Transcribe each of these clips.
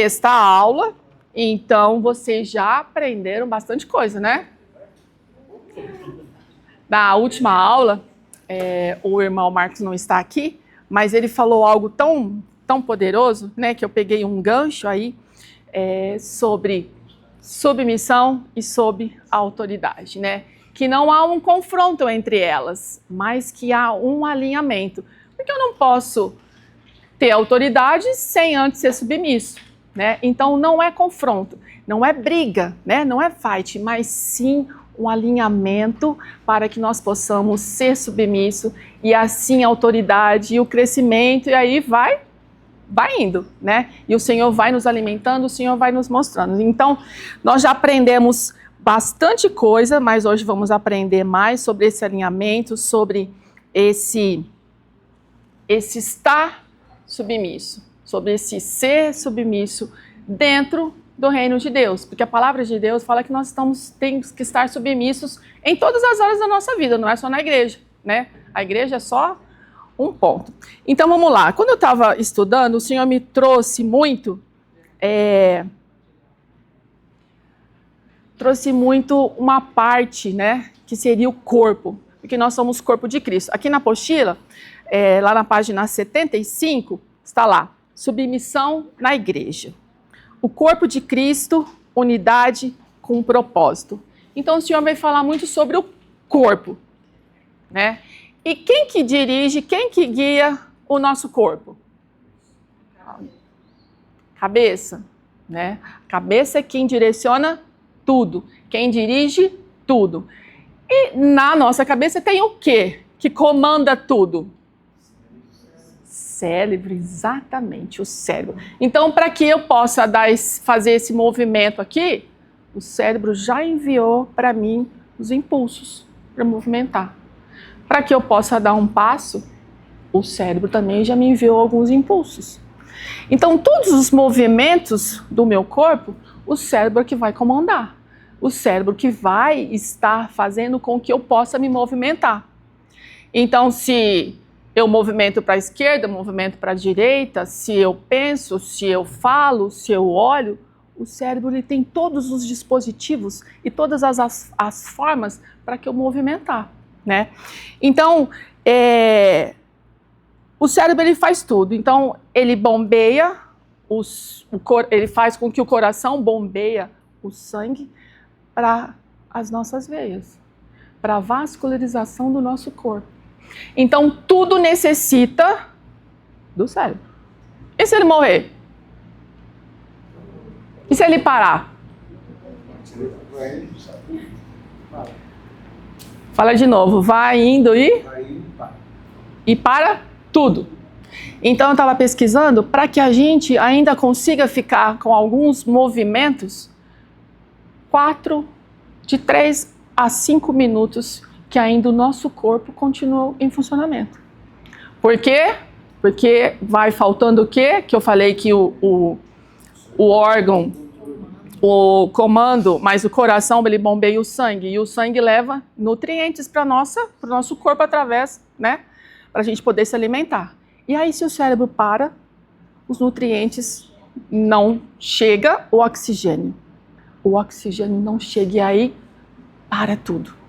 sexta aula, então vocês já aprenderam bastante coisa, né? Na última aula, o irmão Marcos não está aqui, mas ele falou algo tão poderoso, né, que eu peguei um gancho aí, sobre submissão e sobre a autoridade, né? Que não há um confronto entre elas, mas que há um alinhamento. Porque eu não posso ter autoridade sem antes ser submisso, né? Então não é confronto, não é briga, né? Não é fight, mas sim um alinhamento para que nós possamos ser submisso e assim a autoridade e o crescimento, e aí vai indo, né? E o Senhor vai nos alimentando, o Senhor vai nos mostrando. Então, nós já aprendemos bastante coisa, mas hoje vamos aprender mais sobre esse alinhamento, sobre esse estar submisso, sobre esse ser submisso dentro do reino de Deus, porque a palavra de Deus fala que nós temos que estar submissos em todas as áreas da nossa vida, não é só na igreja, né? A igreja é só um ponto. Então vamos lá, quando eu estava estudando, o Senhor me trouxe muito uma parte, né, que seria o corpo, porque nós somos o corpo de Cristo. Aqui na apostila, lá na página 75, está lá, submissão na igreja. O corpo de Cristo, unidade com propósito. Então o Senhor vai falar muito sobre o corpo, né? E quem que dirige, quem que guia o nosso corpo? Cabeça, né? Cabeça é quem direciona tudo, quem dirige tudo. E na nossa cabeça tem o quê que comanda tudo? Cérebro, exatamente, o cérebro. Então, para que eu possa fazer esse movimento aqui, o cérebro já enviou para mim os impulsos para movimentar. Para que eu possa dar um passo, o cérebro também já me enviou alguns impulsos. Então, todos os movimentos do meu corpo, o cérebro é que vai comandar. O cérebro que vai estar fazendo com que eu possa me movimentar. Então, se eu movimento para a esquerda, movimento para a direita, se eu penso, se eu falo, se eu olho, o cérebro ele tem todos os dispositivos e todas as formas para que eu movimentar, né? Então, o cérebro ele faz tudo. Então, ele bombeia, ele faz com que o coração bombeia o sangue para as nossas veias, para a vascularização do nosso corpo. Então, tudo necessita do cérebro. E se ele morrer? E se ele parar? Fala de novo. Vai indo e para tudo. Então, eu estava pesquisando para que a gente ainda consiga ficar com alguns movimentos 3 a 5 minutos que ainda o nosso corpo continua em funcionamento. Por quê? Porque vai faltando o quê? Que eu falei que o órgão, o comando, mas o coração ele bombeia o sangue e o sangue leva nutrientes para o nosso corpo através, né? Para a gente poder se alimentar. E aí se o cérebro para, os nutrientes não chegam, o oxigênio não chega e aí para tudo.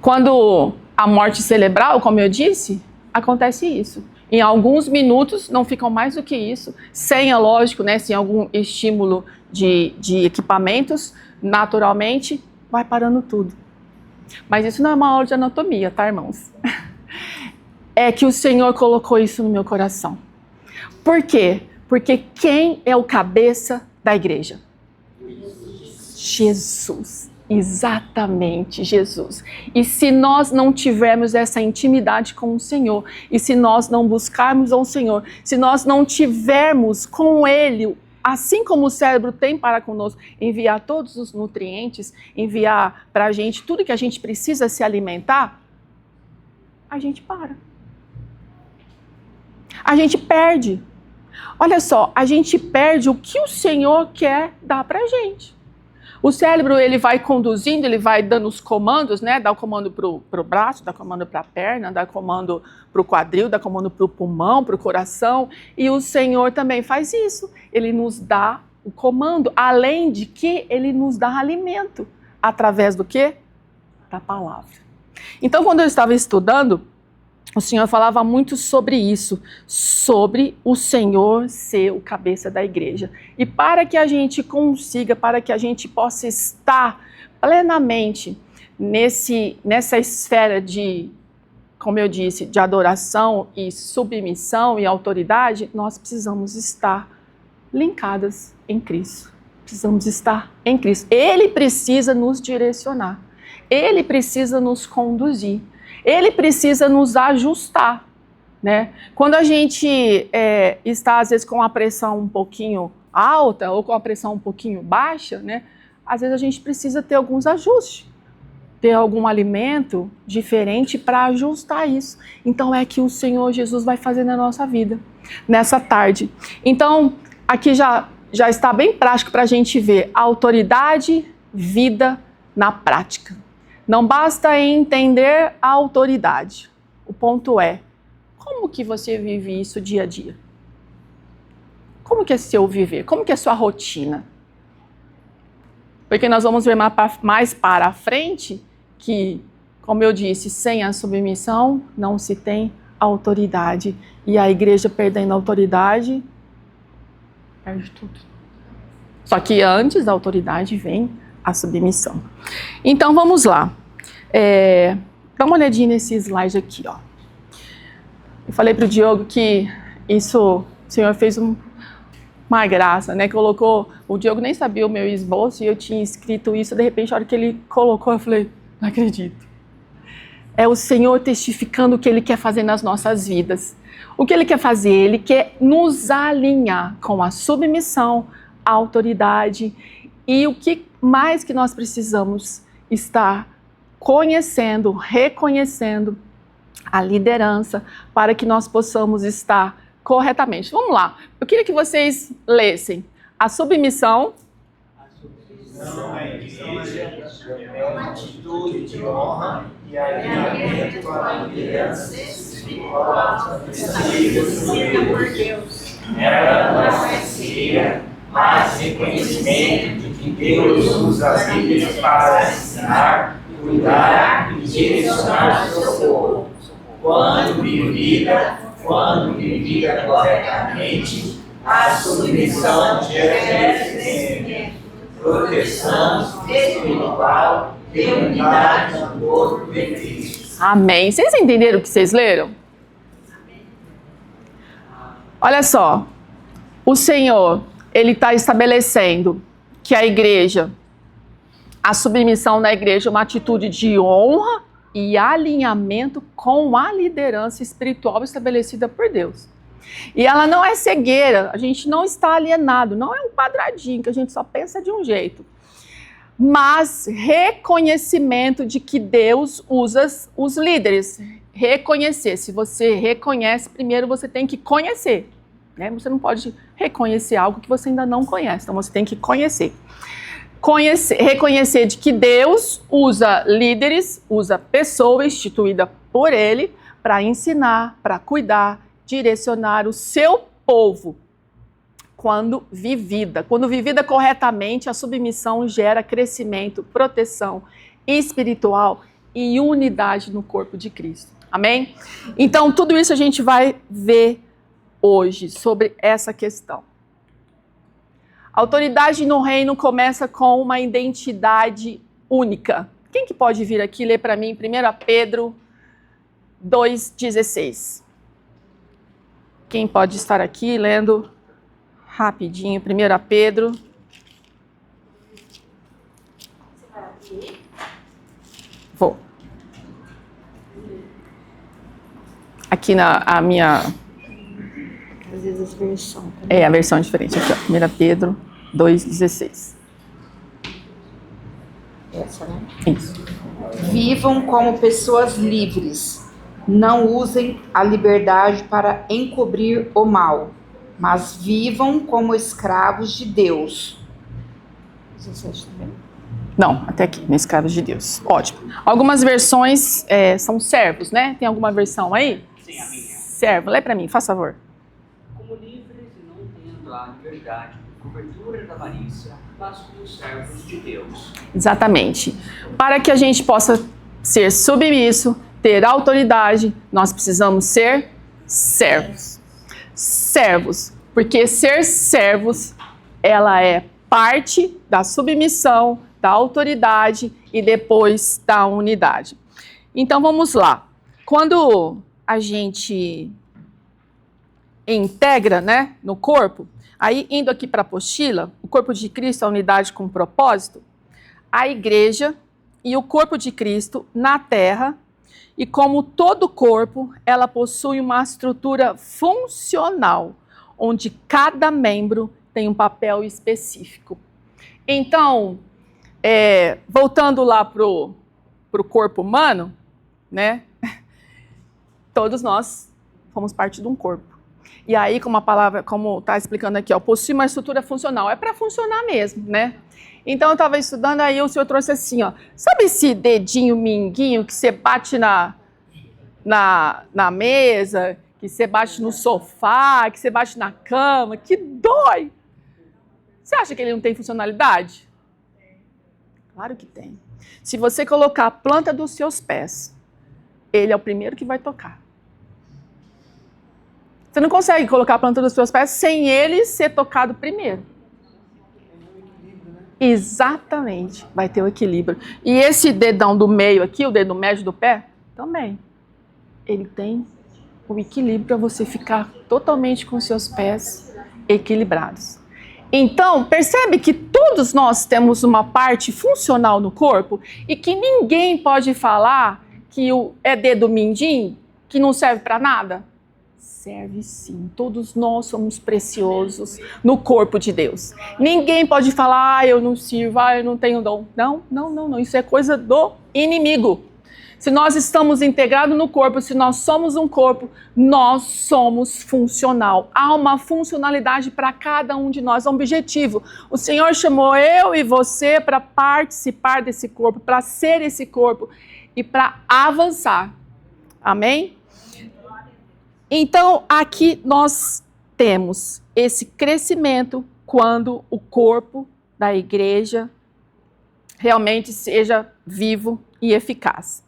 Quando a morte cerebral, como eu disse, acontece isso. Em alguns minutos, não ficam mais do que isso, sem, é lógico, né, sem algum estímulo de equipamentos, naturalmente, vai parando tudo. Mas isso não é uma aula de anatomia, tá, irmãos? É que o Senhor colocou isso no meu coração. Por quê? Porque quem é o cabeça da igreja? Jesus. Exatamente, Jesus. E se nós não tivermos essa intimidade com o Senhor, e se nós não buscarmos ao Senhor, se nós não tivermos com Ele, assim como o cérebro tem para conosco, enviar todos os nutrientes, enviar para a gente tudo que a gente precisa se alimentar, a gente para. A gente perde. Olha só, a gente perde o que o Senhor quer dar para a gente. O cérebro, ele vai conduzindo, ele vai dando os comandos, né? Dá o comando para o braço, dá o comando para a perna, dá o comando para o quadril, dá o comando para o pulmão, para o coração. E o Senhor também faz isso. Ele nos dá o comando, além de que ele nos dá alimento. Através do quê? Da palavra. Então, quando eu estava estudando, o Senhor falava muito sobre isso, sobre o Senhor ser o cabeça da igreja. E para que a gente consiga, para que a gente possa estar plenamente nessa esfera de, como eu disse, de adoração e submissão e autoridade, nós precisamos estar linkadas em Cristo. Precisamos estar em Cristo. Ele precisa nos direcionar. Ele precisa nos conduzir. Ele precisa nos ajustar, né? Quando a gente está, às vezes, com a pressão um pouquinho alta ou com a pressão um pouquinho baixa, né? Às vezes a gente precisa ter alguns ajustes, ter algum alimento diferente para ajustar isso. Então é que o Senhor Jesus vai fazer na nossa vida, nessa tarde. Então, aqui já está bem prático para a gente ver a autoridade, vida na prática. Não basta entender a autoridade. O ponto é, como que você vive isso dia a dia? Como que é seu viver? Como que é sua rotina? Porque nós vamos ver mais para frente que, como eu disse, sem a submissão não se tem autoridade. E a igreja perdendo a autoridade, perde tudo. Só que antes da autoridade vem a submissão. Então vamos lá. Dá uma olhadinha nesse slide aqui, ó. Eu falei para o Diogo que isso, o Senhor fez uma graça, né? Colocou, o Diogo nem sabia o meu esboço e eu tinha escrito isso, de repente, a hora que ele colocou, eu falei, não acredito. É o Senhor testificando o que Ele quer fazer nas nossas vidas. O que Ele quer fazer? Ele quer nos alinhar com a submissão, a autoridade e o que mais que nós precisamos estar conhecendo, reconhecendo a liderança para que nós possamos estar corretamente. Vamos lá. Eu queria que vocês lessem. A submissão. A submissão à igreja é uma atitude de honra e alinhamento com a liderança espiritual estabelecida por Deus. Ela não é seria, mas reconhecimento de que Deus usa as líderes para ensinar, cuidar e direcionar o seu povo. Quando vivida corretamente, a submissão gera crescimento, proteção espiritual e unidade no corpo de Cristo. Amém. Vocês entenderam o que vocês leram? Olha só, o Senhor, Ele está estabelecendo que a igreja, a submissão da igreja é uma atitude de honra e alinhamento com a liderança espiritual estabelecida por Deus. E ela não é cegueira, a gente não está alienado, não é um quadradinho que a gente só pensa de um jeito. Mas reconhecimento de que Deus usa os líderes. Reconhecer, se você reconhece, primeiro você tem que conhecer, né? Você não pode reconhecer algo que você ainda não conhece, então você tem que conhecer. Reconhecer de que Deus usa líderes, usa pessoa instituída por Ele para ensinar, para cuidar, direcionar o seu povo. Quando vivida corretamente, a submissão gera crescimento, proteção espiritual e unidade no corpo de Cristo. Amém? Então, tudo isso a gente vai ver hoje sobre essa questão. A autoridade no reino começa com uma identidade única. Quem que pode vir aqui ler para mim 1 Pedro 2,16? Quem pode estar aqui lendo rapidinho 1 Pedro? Você vai abrir? Vou. Aqui a minha... Às vezes as versões. É, a versão diferente aqui, ó. 1 Pedro 2,16. Essa, né? Isso. Vivam como pessoas livres. Não usem a liberdade para encobrir o mal, mas vivam como escravos de Deus. 17 também. Não, até aqui, né? Escravos de Deus. Ótimo. Algumas versões são servos, né? Tem alguma versão aí? Sim, a minha. Servo, lê para mim, faz favor. Como livres e não tendo a liberdade, cobertura da avarência, mas como servos de Deus. Exatamente. Para que a gente possa ser submisso, ter autoridade, nós precisamos ser servos. Servos. Porque ser servos, ela é parte da submissão, da autoridade e depois da unidade. Então vamos lá. Quando a gente integra, né, no corpo, aí indo aqui para a apostila, o corpo de Cristo, a unidade com propósito, a igreja e o corpo de Cristo na terra, e como todo corpo, ela possui uma estrutura funcional, onde cada membro tem um papel específico. Então, voltando lá para o corpo humano, né? Todos nós somos parte de um corpo. E aí, como a palavra, como está explicando aqui, ó, possui uma estrutura funcional. É para funcionar mesmo, né? Então, eu estava estudando, aí o senhor trouxe assim, ó. Sabe esse dedinho minguinho que você bate na mesa, que você bate no sofá, que você bate na cama, que dói? Você acha que ele não tem funcionalidade? Claro que tem. Se você colocar a planta dos seus pés, ele é o primeiro que vai tocar. Você não consegue colocar a planta dos seus pés sem ele ser tocado primeiro. Exatamente, vai ter o equilíbrio. E esse dedão do meio aqui, o dedo médio do pé, também. Ele tem o equilíbrio para você ficar totalmente com os seus pés equilibrados. Então, percebe que todos nós temos uma parte funcional no corpo e que ninguém pode falar que é dedo mindinho, que não serve para nada? Serve sim. Todos nós somos preciosos no corpo de Deus. Ninguém pode falar, eu não sirvo, eu não tenho dom. Não. Isso é coisa do inimigo. Se nós estamos integrados no corpo, se nós somos um corpo, nós somos funcional. Há uma funcionalidade para cada um de nós, um objetivo. O Senhor chamou eu e você para participar desse corpo, para ser esse corpo e para avançar. Amém? Então, aqui nós temos esse crescimento quando o corpo da igreja realmente seja vivo e eficaz.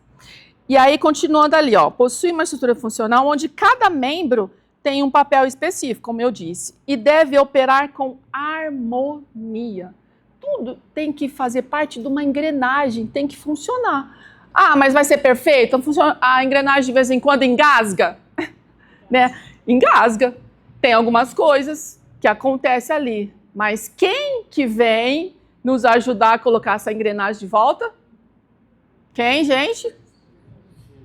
E aí, continuando ali, ó, possui uma estrutura funcional onde cada membro tem um papel específico, como eu disse, e deve operar com harmonia. Tudo tem que fazer parte de uma engrenagem, tem que funcionar. Ah, mas vai ser perfeito? A engrenagem de vez em quando engasga? Né? Engasga. Tem algumas coisas que acontecem ali, mas quem que vem nos ajudar a colocar essa engrenagem de volta? Quem, gente?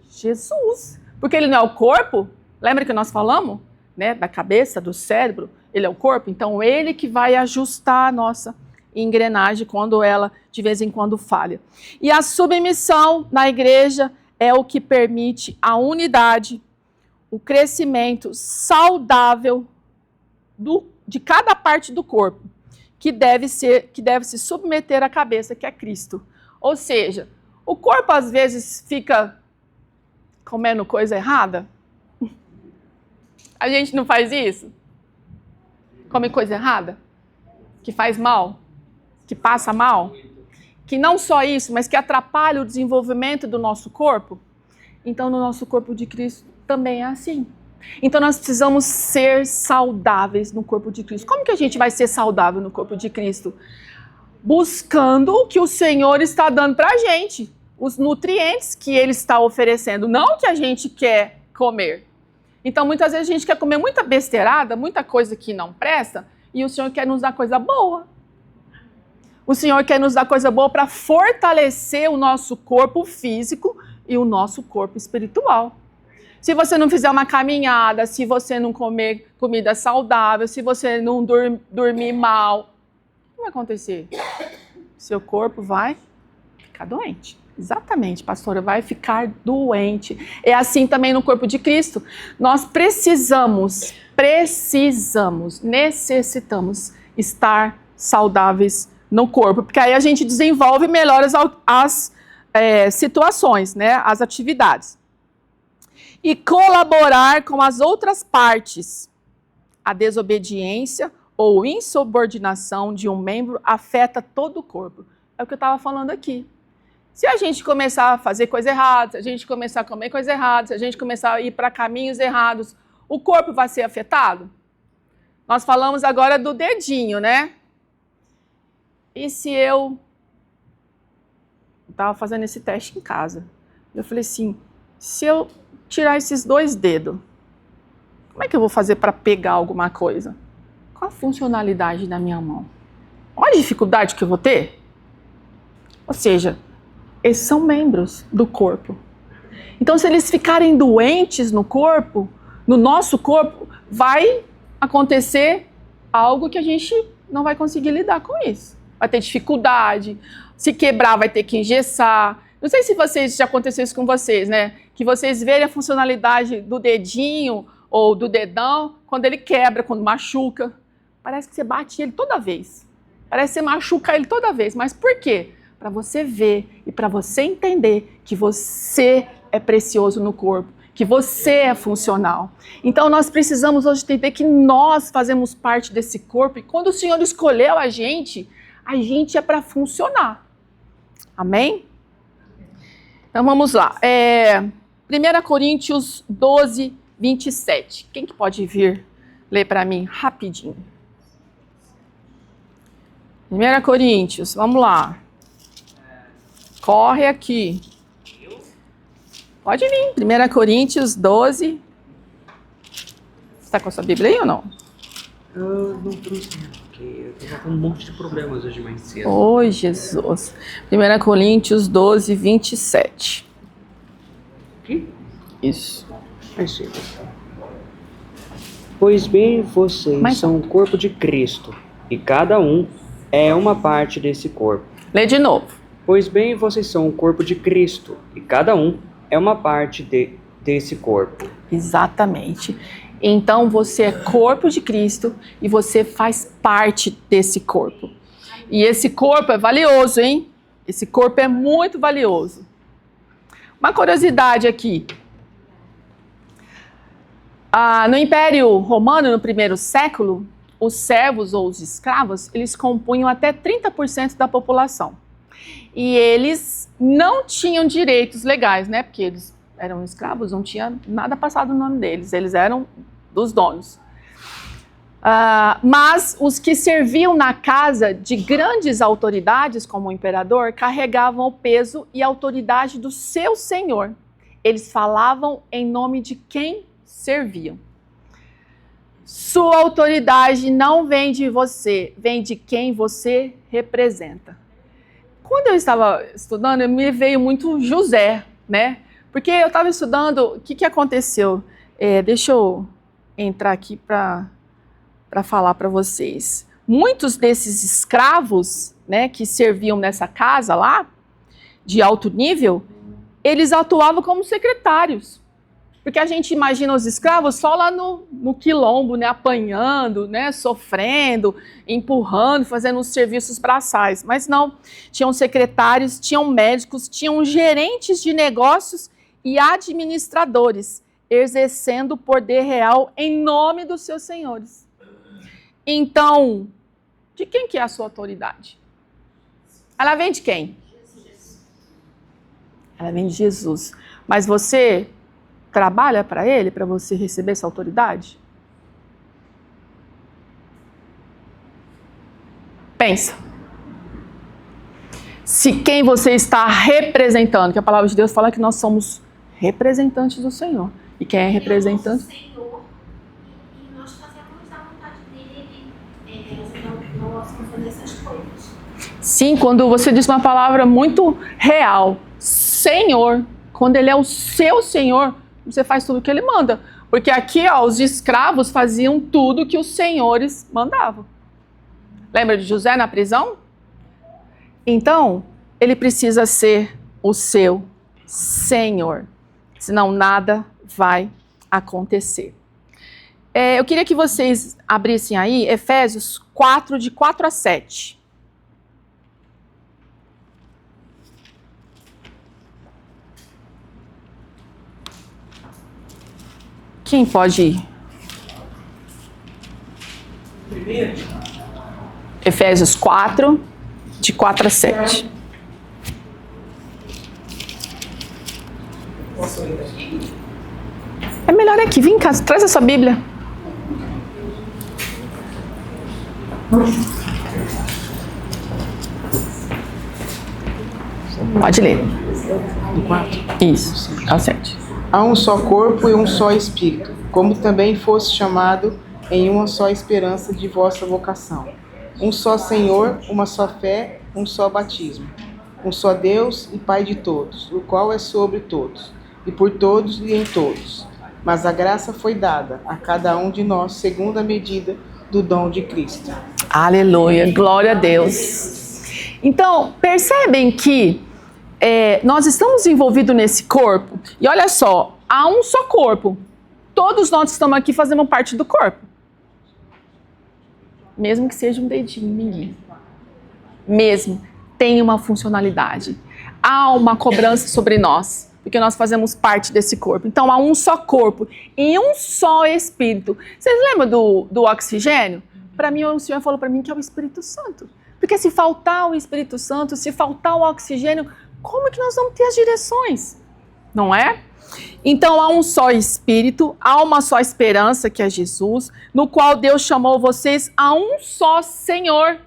Jesus. Porque ele não é o corpo? Lembra que nós falamos? Né? Da cabeça, do cérebro. Ele é o corpo? Então, ele que vai ajustar a nossa engrenagem quando ela, de vez em quando, falha. E a submissão na igreja é o que permite a unidade, o crescimento saudável de cada parte do corpo, que deve se submeter à cabeça, que é Cristo. Ou seja, o corpo às vezes fica comendo coisa errada. A gente não faz isso? Come coisa errada? Que faz mal? Que passa mal? Que não só isso, mas que atrapalha o desenvolvimento do nosso corpo? Então, no nosso corpo de Cristo também é assim. Então, nós precisamos ser saudáveis no corpo de Cristo. Como que a gente vai ser saudável no corpo de Cristo? Buscando o que o Senhor está dando para a gente. Os nutrientes que Ele está oferecendo, não o que a gente quer comer. Então, muitas vezes a gente quer comer muita besteirada, muita coisa que não presta, e o Senhor quer nos dar coisa boa. O Senhor quer nos dar coisa boa para fortalecer o nosso corpo físico e o nosso corpo espiritual. Se você não fizer uma caminhada, se você não comer comida saudável, se você não dormir mal, o que vai acontecer? Seu corpo vai ficar doente. Exatamente, pastora, vai ficar doente. É assim também no corpo de Cristo. Nós necessitamos estar saudáveis no corpo, porque aí a gente desenvolve melhor as situações, né, as atividades. E colaborar com as outras partes. A desobediência ou insubordinação de um membro afeta todo o corpo. É o que eu estava falando aqui. Se a gente começar a fazer coisa errada, se a gente começar a comer coisa errada, se a gente começar a ir para caminhos errados, o corpo vai ser afetado? Nós falamos agora do dedinho, né? E se eu estava fazendo esse teste em casa? Eu falei assim, se eu tirar esses 2 dedos, como é que eu vou fazer para pegar alguma coisa? Qual a funcionalidade da minha mão? Olha a dificuldade que eu vou ter. Ou seja, esses são membros do corpo. Então, se eles ficarem doentes no corpo, no nosso corpo, vai acontecer algo que a gente não vai conseguir lidar com isso. Vai ter dificuldade, se quebrar vai ter que engessar. Não sei se já aconteceu isso com vocês, né? Que vocês verem a funcionalidade do dedinho ou do dedão quando ele quebra, quando machuca. Parece que você bate ele toda vez. Parece que você machuca ele toda vez. Mas por quê? Para você ver e para você entender que você é precioso no corpo, que você é funcional. Então nós precisamos hoje entender que nós fazemos parte desse corpo e quando o Senhor escolheu a gente é para funcionar. Amém? Então vamos lá. 1 Coríntios 12, 27. Quem que pode vir ler para mim rapidinho? 1 Coríntios, vamos lá. Corre aqui. Pode vir. 1 Coríntios 12. Você está com a sua Bíblia aí ou não? Eu não trouxe, porque eu estava com um monte de problemas hoje mais cedo. Oi, Jesus. 1 Coríntios 12, 27. Aqui? Isso. Aí sim. Pois bem, vocês são o corpo de Cristo, e cada um é uma parte desse corpo. Lê de novo. Pois bem, vocês são o corpo de Cristo, e cada um é uma parte desse corpo. Exatamente. Então você é corpo de Cristo e você faz parte desse corpo. E esse corpo é valioso, hein? Esse corpo é muito valioso. Uma curiosidade aqui. No Império Romano, no primeiro século, os servos ou os escravos, eles compunham até 30% da população. E eles não tinham direitos legais, né? Porque eles eram escravos, não tinha nada passado no nome deles, eles eram dos donos. Mas os que serviam na casa de grandes autoridades, como o imperador, carregavam o peso e a autoridade do seu senhor. Eles falavam em nome de quem serviam. Sua autoridade não vem de você, vem de quem você representa. Quando eu estava estudando, me veio muito José, né? Porque eu estava estudando, o que aconteceu? Deixa eu entrar aqui para falar para vocês. Muitos desses escravos, né, que serviam nessa casa lá, de alto nível, eles atuavam como secretários. Porque a gente imagina os escravos só lá no quilombo, né, apanhando, né, sofrendo, empurrando, fazendo os serviços braçais. Mas não, tinham secretários, tinham médicos, tinham gerentes de negócios e administradores, exercendo o poder real em nome dos seus senhores. Então, de quem que é a sua autoridade? Ela vem de quem? Ela vem de Jesus. Mas você trabalha para ele, para você receber essa autoridade? Pensa. Se quem você está representando, que a palavra de Deus fala que nós somos representantes do Senhor. E quem é representante? Senhor, e nós fazemos a vontade dele, nós vamos fazer essas coisas. Sim, quando você diz uma palavra muito real, Senhor, quando ele é o seu Senhor, você faz tudo o que ele manda. Porque aqui, os escravos faziam tudo que os senhores mandavam. Lembra de José na prisão? Então, ele precisa ser o seu Senhor. Senão nada vai acontecer. Eu queria que vocês abrissem aí Efésios 4, de 4 a 7. Quem pode ir? Efésios 4, de 4 a 7. É melhor aqui, vem cá, traz a sua Bíblia. Pode ler. Isso, é o 7. Há um só corpo e um só espírito, como também fosse chamado em uma só esperança de vossa vocação. Um só Senhor, uma só fé, um só batismo. Um só Deus e Pai de todos, o qual é sobre todos, e por todos e em todos. Mas a graça foi dada a cada um de nós segundo a medida do dom de Cristo. Aleluia, glória a Deus. Então, percebem que nós estamos envolvidos nesse corpo, e olha só, há um só corpo. Todos nós que estamos aqui fazemos parte do corpo. Mesmo que seja um dedinho, ninguém. Mesmo, tem uma funcionalidade. Há uma cobrança sobre nós, porque nós fazemos parte desse corpo. Então, há um só corpo e um só Espírito. Vocês lembram do oxigênio? Para mim, o Senhor falou para mim que é o Espírito Santo. Porque se faltar o Espírito Santo, se faltar o oxigênio, como é que nós vamos ter as direções? Não é? Então, há um só Espírito, há uma só esperança, que é Jesus, no qual Deus chamou vocês a um só Senhor,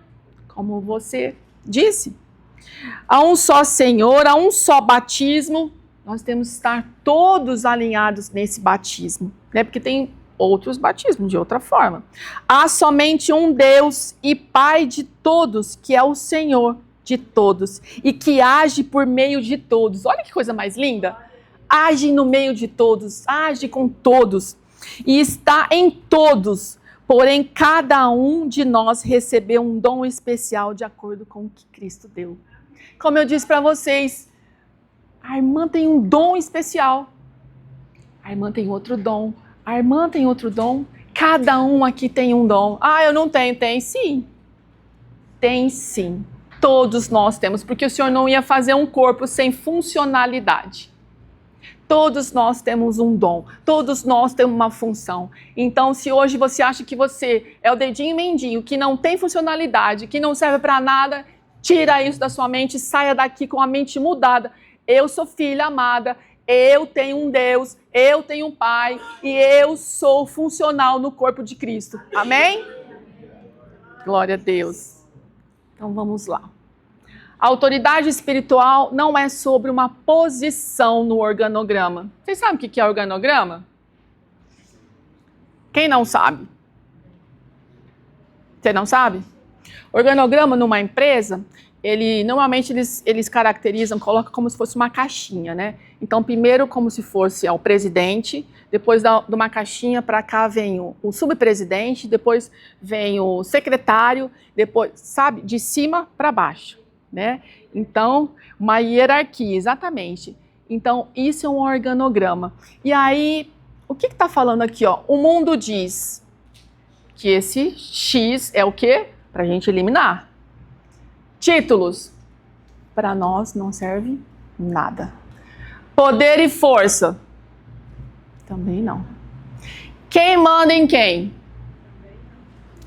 como você disse. Há um só Senhor, há um só batismo. Nós temos que estar todos alinhados nesse batismo, né? Porque tem outros batismos de outra forma. Há somente um Deus e Pai de todos, que é o Senhor de todos e que age por meio de todos. Olha que coisa mais linda! Age no meio de todos, age com todos e está em todos. Porém, cada um de nós recebeu um dom especial de acordo com o que Cristo deu. Como eu disse para vocês, a irmã tem um dom especial, a irmã tem outro dom, a irmã tem outro dom, cada um aqui tem um dom. Ah, eu não tenho. Tem sim. Tem sim. Todos nós temos, porque o Senhor não ia fazer um corpo sem funcionalidade. Todos nós temos um dom, todos nós temos uma função. Então, se hoje você acha que você é o dedinho mendinho, que não tem funcionalidade, que não serve para nada, tira isso da sua mente e saia daqui com a mente mudada. Eu sou filha amada, eu tenho um Deus, eu tenho um Pai e eu sou funcional no corpo de Cristo. Amém? Glória a Deus. Então vamos lá. A autoridade espiritual não é sobre uma posição no organograma. Vocês sabem o que é organograma? Quem não sabe? Você não sabe? Organograma numa empresa, normalmente eles caracterizam, colocam como se fosse uma caixinha, né? Então, primeiro como se fosse o presidente, depois de uma caixinha para cá vem o subpresidente, depois vem o secretário, depois, sabe, de cima para baixo, né? Então, uma hierarquia, exatamente. Então, isso é um organograma. E aí, o que está falando aqui, ó? O mundo diz que esse X é o quê? Para a gente eliminar. Títulos, para nós não serve nada. Poder e força, também não. Quem manda em quem?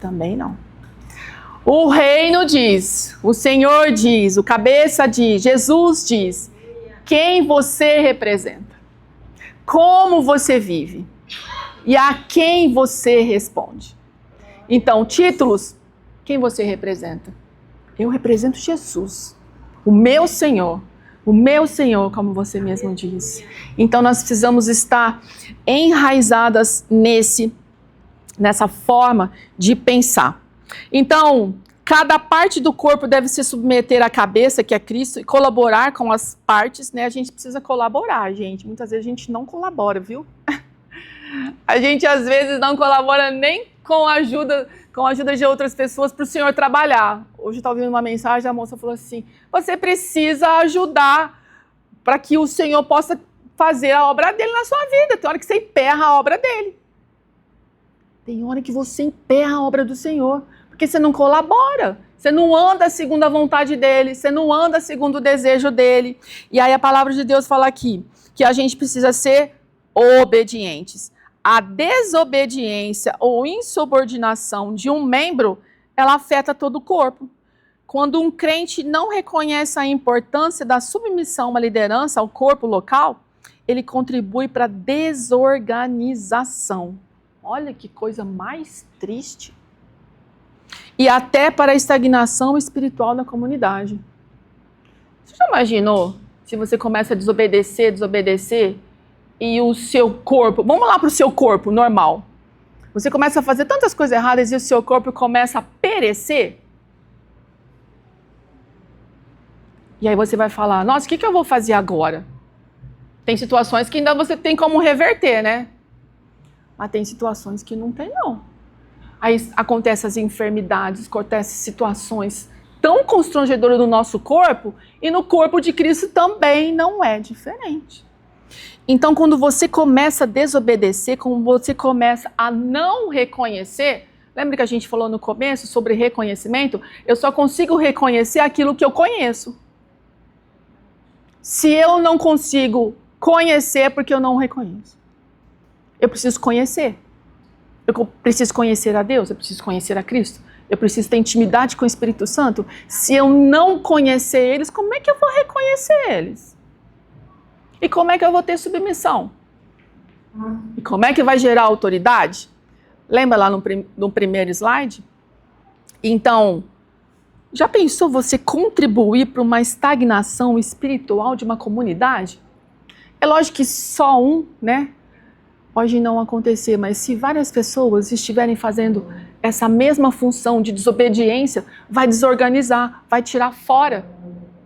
Também não. O reino diz, o Senhor diz, o cabeça diz, Jesus diz. Quem você representa? Como você vive? E a quem você responde? Então, títulos, quem você representa? Eu represento Jesus, o meu Senhor, como você mesmo disse. Então, nós precisamos estar enraizadas nessa forma de pensar. Então, cada parte do corpo deve se submeter à cabeça, que é Cristo, e colaborar com as partes, né? A gente precisa colaborar, gente. Muitas vezes a gente não colabora, viu? A gente, às vezes, não colabora nem com a ajuda de outras pessoas para o Senhor trabalhar. Hoje eu estava ouvindo uma mensagem, a moça falou assim, você precisa ajudar para que o Senhor possa fazer a obra dele na sua vida. Tem hora que você emperra a obra dele. Tem hora que você emperra a obra do Senhor, porque você não colabora, você não anda segundo a vontade dele, você não anda segundo o desejo dele. E aí a palavra de Deus fala aqui, que a gente precisa ser obedientes. a desobediência ou insubordinação de um membro, ela afeta todo o corpo. Quando um crente não reconhece a importância da submissão a uma liderança ao corpo local, ele contribui para a desorganização. Olha que coisa mais triste. E até para a estagnação espiritual da comunidade. Você já imaginou se você começa a desobedecer, e o seu corpo... Vamos lá para o seu corpo normal. Você começa a fazer tantas coisas erradas e o seu corpo começa a perecer? E aí você vai falar, nossa, o que eu vou fazer agora? Tem situações que ainda você tem como reverter, né? Mas tem situações que não tem, não. Aí acontecem as enfermidades, acontecem situações tão constrangedoras no nosso corpo, e no corpo de Cristo também não é diferente. Então, quando você começa a desobedecer, quando você começa a não reconhecer, lembra que a gente falou no começo sobre reconhecimento? Eu só consigo reconhecer aquilo que eu conheço. Se eu não consigo conhecer, é porque eu não reconheço. Eu preciso conhecer. Eu preciso conhecer a Deus, eu preciso conhecer a Cristo. Eu preciso ter intimidade com o Espírito Santo. Se eu não conhecer eles, como é que eu vou reconhecer eles? E como é que eu vou ter submissão? E como é que vai gerar autoridade? Lembra lá no primeiro slide? Então, já pensou você contribuir para uma estagnação espiritual de uma comunidade? É lógico que só um, né, pode não acontecer, mas se várias pessoas estiverem fazendo essa mesma função de desobediência, vai desorganizar, vai tirar fora.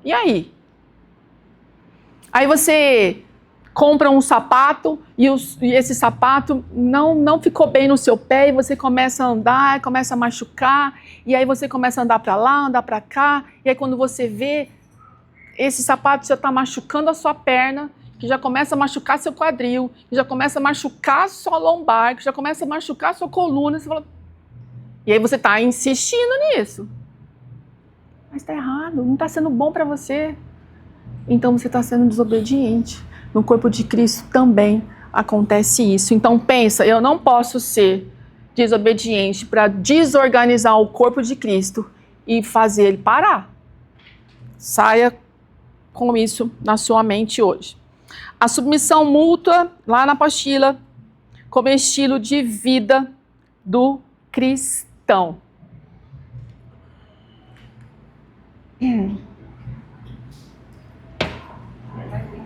E aí? Aí você compra um sapato e esse sapato não ficou bem no seu pé e você começa a andar, começa a machucar, e aí você começa a andar para lá, andar para cá, e aí quando você vê, esse sapato já está machucando a sua perna, que já começa a machucar seu quadril, que já começa a machucar sua lombar, que já começa a machucar sua coluna, você fala... E aí você está insistindo nisso. Mas está errado, não está sendo bom para você. Então você está sendo desobediente. No corpo de Cristo também acontece isso. Então pensa, eu não posso ser desobediente para desorganizar o corpo de Cristo e fazer ele parar. Saia com isso na sua mente hoje. A submissão mútua, lá na apostila, como estilo de vida do cristão.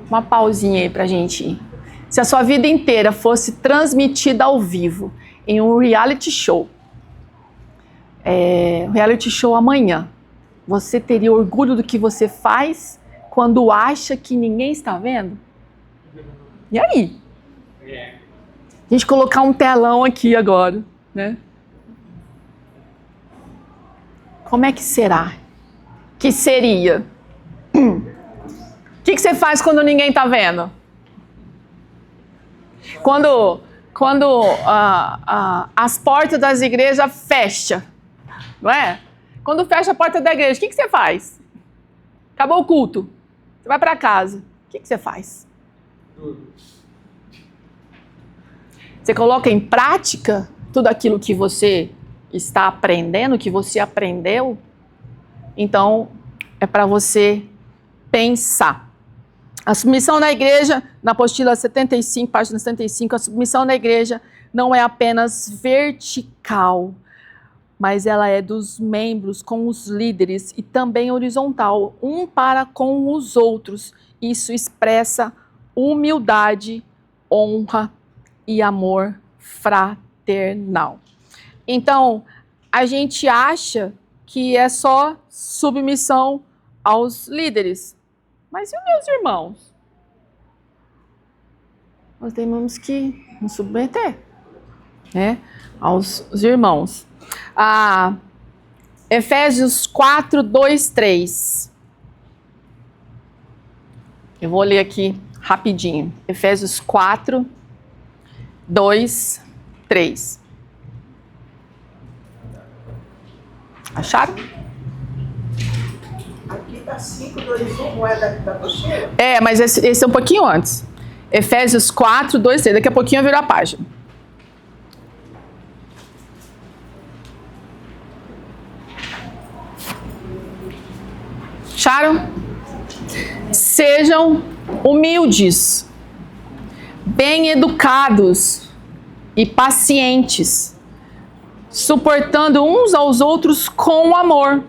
Uma pausinha aí pra gente ir. Se a sua vida inteira fosse transmitida ao vivo em um reality show, amanhã, você teria orgulho do que você faz quando acha que ninguém está vendo? E aí? A gente colocar um telão aqui agora, né? Como é que será? Que seria? O que você faz quando ninguém está vendo? Quando as portas das igrejas fecham, não é? Quando fecha a porta da igreja, o que você faz? Acabou o culto. Você vai para casa. O que você faz? Você coloca em prática tudo aquilo que você está aprendendo, que você aprendeu? Então, é para você pensar. A submissão na igreja, na apostila 75, página 75, a submissão na igreja não é apenas vertical, mas ela é dos membros com os líderes e também horizontal, um para com os outros. Isso expressa humildade, honra e amor fraternal. Então, a gente acha que é só submissão aos líderes. Mas e os meus irmãos? Nós temos que nos submeter, né, aos irmãos. Efésios 4, 2, 3. Eu vou ler aqui rapidinho. Efésios 4, 2, 3. Acharam? Aqui está 5, 2, 1, não é da apostila? É, mas esse é um pouquinho antes. Efésios 4, 2, 3. Daqui a pouquinho eu viro a página. Acharam? Sejam humildes, bem educados e pacientes, suportando uns aos outros com amor.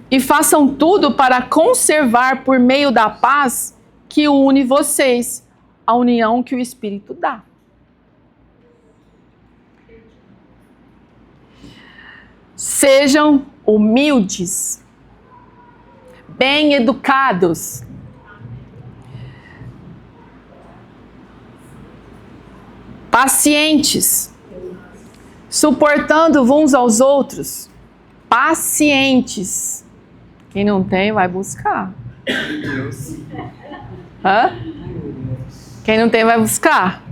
E façam tudo para conservar por meio da paz que une vocês, a união que o Espírito dá. Sejam humildes, bem educados, pacientes, suportando uns aos outros, pacientes. Quem não tem, vai buscar. Hã? Quem não tem, vai buscar.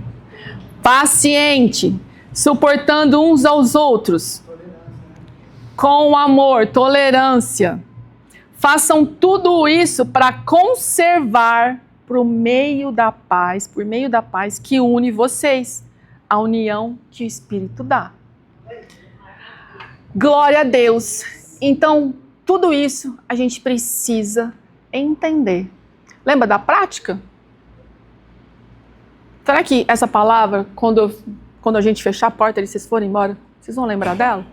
Paciente, suportando uns aos outros, com amor, tolerância. Façam tudo isso para conservar por meio da paz que une vocês, a união que o Espírito dá. Glória a Deus. Então, tudo isso a gente precisa entender. Lembra da prática? Será que essa palavra, quando a gente fechar a porta e vocês forem embora, vocês vão lembrar dela?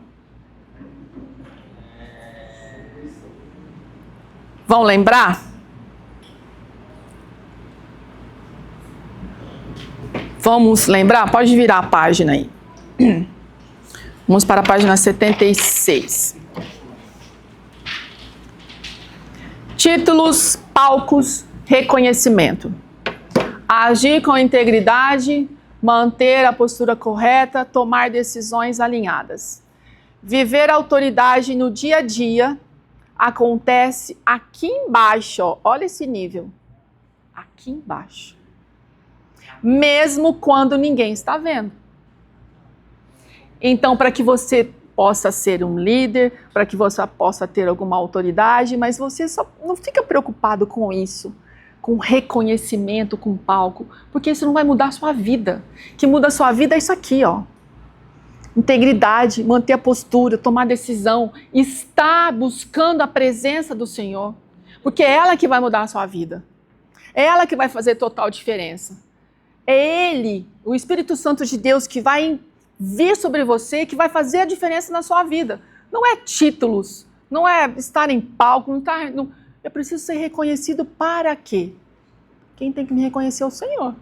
Vão lembrar? Vamos lembrar? Pode virar a página aí. Vamos para a página 76. Títulos, palcos, reconhecimento. Agir com integridade, manter a postura correta, tomar decisões alinhadas. Viver a autoridade no dia a dia acontece aqui embaixo, ó. Olha esse nível. Aqui embaixo. Mesmo quando ninguém está vendo. Então, para que você possa ser um líder, para que você possa ter alguma autoridade, mas você só não fica preocupado com isso, com reconhecimento, com palco, porque isso não vai mudar a sua vida. O que muda a sua vida é isso aqui, ó. Integridade, manter a postura, tomar decisão, estar buscando a presença do Senhor, porque é ela que vai mudar a sua vida. É ela que vai fazer total diferença. É Ele, o Espírito Santo de Deus, que vai vir sobre você, que vai fazer a diferença na sua vida. Não é títulos, não é estar em palco, eu preciso ser reconhecido para quê? Quem tem que me reconhecer é o Senhor.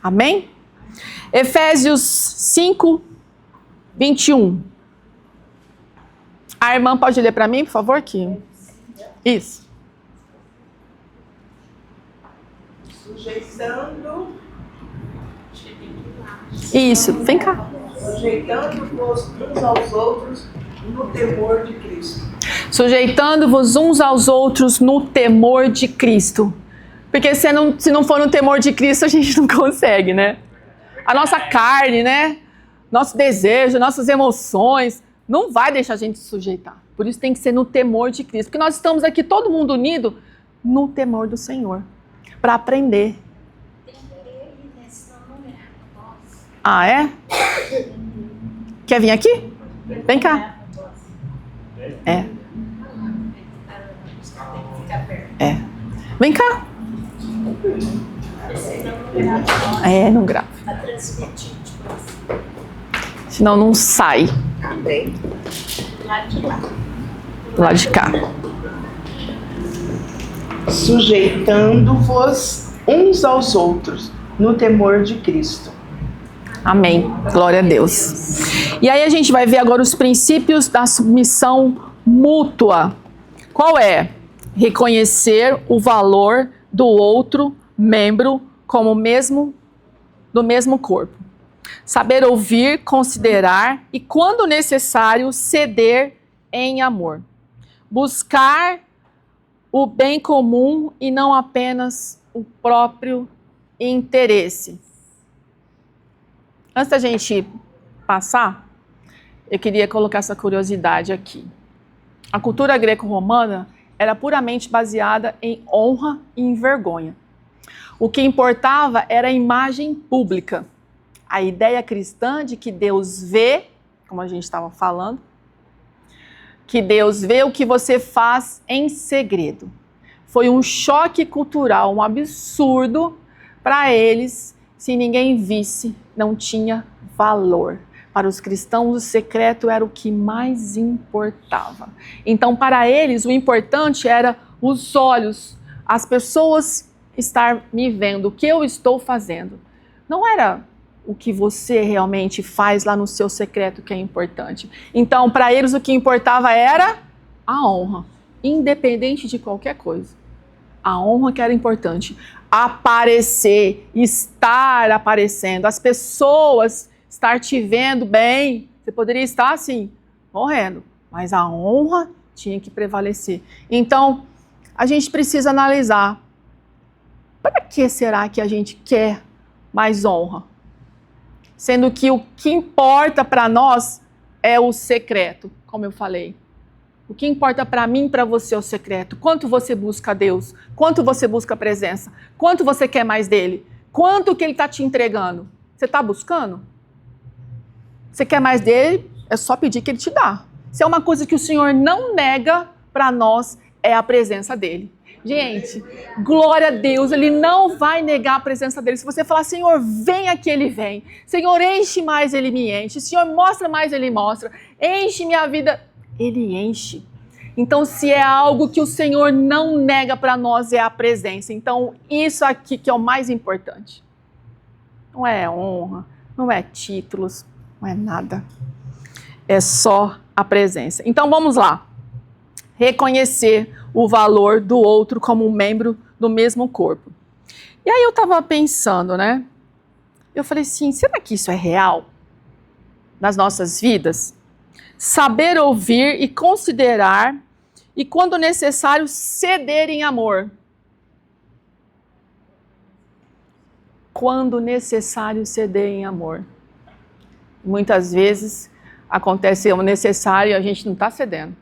Amém? Efésios 5, 21. A irmã pode ler para mim, por favor? Isso. Sujeitando. Isso, vem cá. Sujeitando-vos uns aos outros no temor de Cristo. Sujeitando-vos uns aos outros no temor de Cristo. Porque se não for no temor de Cristo, a gente não consegue, né? A nossa carne, né? Nosso desejo, nossas emoções, não vai deixar a gente se sujeitar. Por isso tem que ser no temor de Cristo. Porque nós estamos aqui todo mundo unido no temor do Senhor. Para aprender. Ah, é? Quer vir aqui? Vem cá. É. Vem cá. Não grava. Senão não sai. Do lado de cá. Sujeitando-vos uns aos outros no temor de Cristo. Amém. Glória a Deus. E aí a gente vai ver agora os princípios da submissão mútua. Qual é? Reconhecer o valor do outro membro como do mesmo corpo. Saber ouvir, considerar e, quando necessário, ceder em amor. Buscar o bem comum e não apenas o próprio interesse. Antes da gente passar, eu queria colocar essa curiosidade aqui. A cultura greco-romana era puramente baseada em honra e em vergonha. O que importava era a imagem pública. A ideia cristã de que Deus vê, como a gente estava falando, que Deus vê o que você faz em segredo. Foi um choque cultural, um absurdo para eles. Se ninguém visse, não tinha valor. Para os cristãos, o secreto era o que mais importava. Então, para eles, o importante era os olhos, as pessoas estar me vendo, o que eu estou fazendo. Não era o que você realmente faz lá no seu secreto que é importante. Então, para eles, o que importava era a honra, independente de qualquer coisa. A honra que era importante. Aparecer, estar aparecendo, as pessoas estar te vendo bem. Você poderia estar assim, morrendo, mas a honra tinha que prevalecer. Então, a gente precisa analisar, para que será que a gente quer mais honra? Sendo que o que importa para nós é o secreto, como eu falei. O que importa para mim e para você é o secreto. Quanto você busca Deus? Quanto você busca a presença? Quanto você quer mais dele? Quanto que ele está te entregando? Você está buscando? Você quer mais dele? É só pedir que ele te dá. Se é uma coisa que o Senhor não nega para nós, é a presença dele. Gente, glória a Deus, ele não vai negar a presença dele. Se você falar, Senhor, vem aqui, ele vem. Senhor, enche mais, ele me enche. Senhor, mostra mais, ele mostra. Enche minha vida, ele enche. Então, se é algo que o Senhor não nega para nós, é a presença. Então, isso aqui que é o mais importante. Não é honra, não é títulos, não é nada. É só a presença. Então, vamos lá. Reconhecer o valor do outro como um membro do mesmo corpo. E aí eu estava pensando, né? Eu falei assim, será que isso é real nas nossas vidas? Saber ouvir e considerar e, quando necessário, ceder em amor. Quando necessário, ceder em amor. Muitas vezes acontece o necessário e a gente não está cedendo.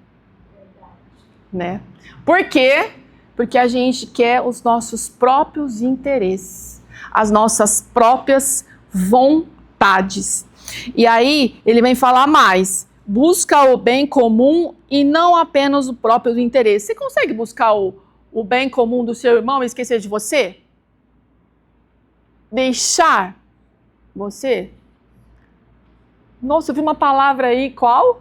Né? Por quê? Porque a gente quer os nossos próprios interesses, as nossas próprias vontades. E aí ele vem falar mais, busca o bem comum e não apenas o próprio interesse. Você consegue buscar o bem comum do seu irmão e esquecer de você? Deixar você? Nossa, eu vi uma palavra aí, qual?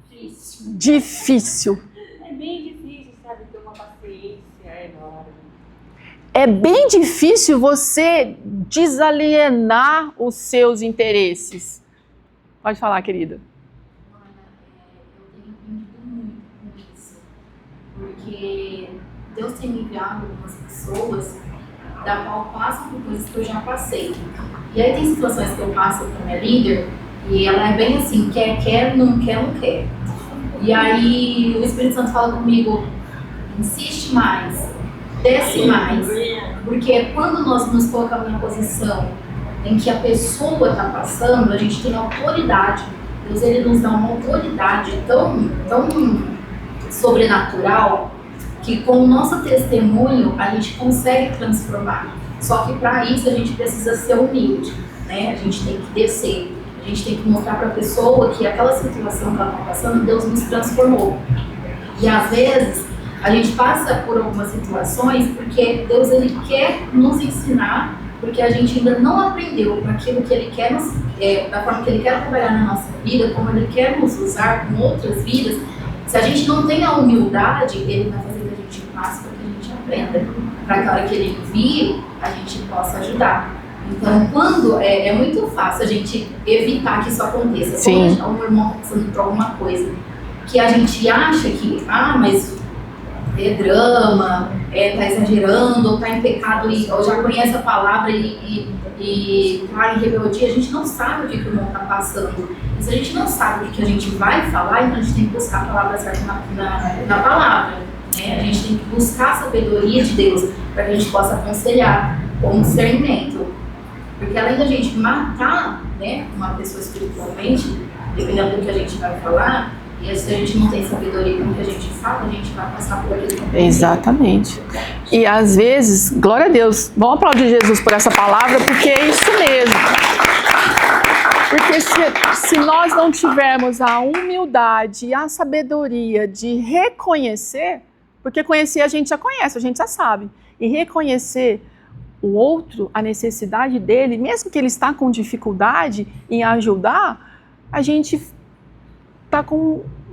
Difícil. Difícil. É bem difícil, sabe, ter uma paciência enorme. É bem difícil você desalienar os seus interesses. Pode falar, querida. Olha, eu tenho aprendido muito com isso, porque Deus tem me enviado algumas pessoas da qual passam por coisas que eu já passei. E aí tem situações que eu passo com a minha líder e ela é bem assim, quer, não quer, não quer. E aí o Espírito Santo fala comigo, insiste mais, desce mais, porque quando nós nos colocamos na posição em que a pessoa está passando, a gente tem autoridade. Deus, ele nos dá uma autoridade tão sobrenatural que com o nosso testemunho a gente consegue transformar. Só que para isso a gente precisa ser humilde, né? A gente tem que descer. A gente tem que mostrar para a pessoa que aquela situação que ela está passando, Deus nos transformou. E às vezes a gente passa por algumas situações porque Deus ele quer nos ensinar, porque a gente ainda não aprendeu para aquilo que ele quer nos, da forma que ele quer trabalhar na nossa vida, como ele quer nos usar com outras vidas. Se a gente não tem a humildade, ele vai fazer que a gente passe para que a gente aprenda, para que a hora que ele envie, a gente possa ajudar. Então, quando é muito fácil a gente evitar que isso aconteça. Sim. Quando um irmão está passando por alguma coisa que a gente acha que, mas é drama, tá exagerando, ou tá em pecado, ou já conhece a palavra e tá em rebeldia, a gente não sabe o que o irmão está passando. E se a gente não sabe o que a gente vai falar, então a gente tem que buscar a palavra certa na palavra. Né? A gente tem que buscar a sabedoria de Deus para que a gente possa aconselhar com discernimento. Porque além da gente matar, né, uma pessoa espiritualmente, dependendo do que a gente vai falar, e se a gente não tem sabedoria com o que a gente fala, a gente vai passar por aquilo que Exatamente. E às vezes, glória a Deus, vamos aplaudir Jesus por essa palavra, porque é isso mesmo. Porque se nós não tivermos a humildade e a sabedoria de reconhecer, porque conhecer a gente já sabe, e reconhecer o outro, a necessidade dele, mesmo que ele está com dificuldade em ajudar, a gente está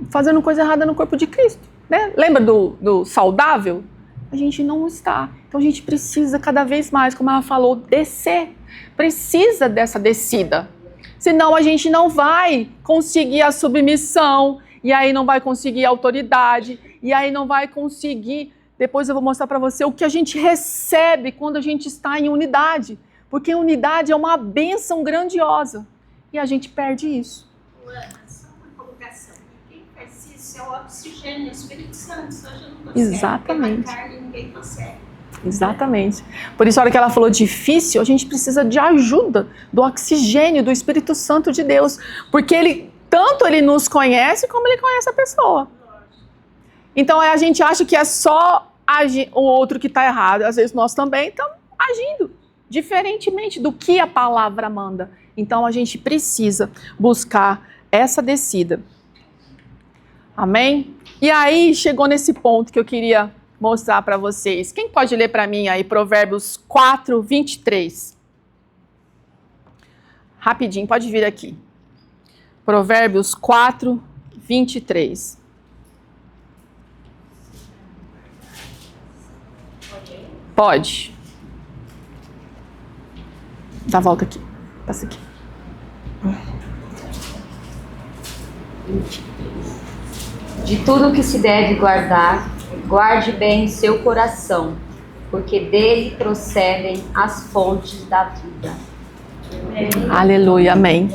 fazendo coisa errada no corpo de Cristo, né? Lembra do saudável? A gente não está. Então a gente precisa cada vez mais, como ela falou, descer. Precisa dessa descida. Senão a gente não vai conseguir a submissão, e aí não vai conseguir a autoridade, e aí não vai conseguir... Depois eu vou mostrar para você o que a gente recebe quando a gente está em unidade. Porque unidade é uma bênção grandiosa. E a gente perde isso. Só uma colocação. Quem faz isso é o oxigênio, o Espírito Santo. Só já não consegue. Exatamente. Pela carne ninguém consegue. Exatamente. Por isso, a hora que ela falou difícil, a gente precisa de ajuda do oxigênio, do Espírito Santo de Deus. Porque tanto ele nos conhece, como ele conhece a pessoa. Então, a gente acha que é só o outro que está errado. Às vezes, nós também estamos agindo diferentemente do que a palavra manda. Então, a gente precisa buscar essa descida. Amém? E aí, chegou nesse ponto que eu queria mostrar para vocês. Quem pode ler para mim aí Provérbios 4, 23? Rapidinho, pode vir aqui. Provérbios 4, 23. Pode. Dá a volta aqui. Passa aqui. De tudo que se deve guardar, guarde bem seu coração, porque dele procedem as fontes da vida. Aleluia, amém.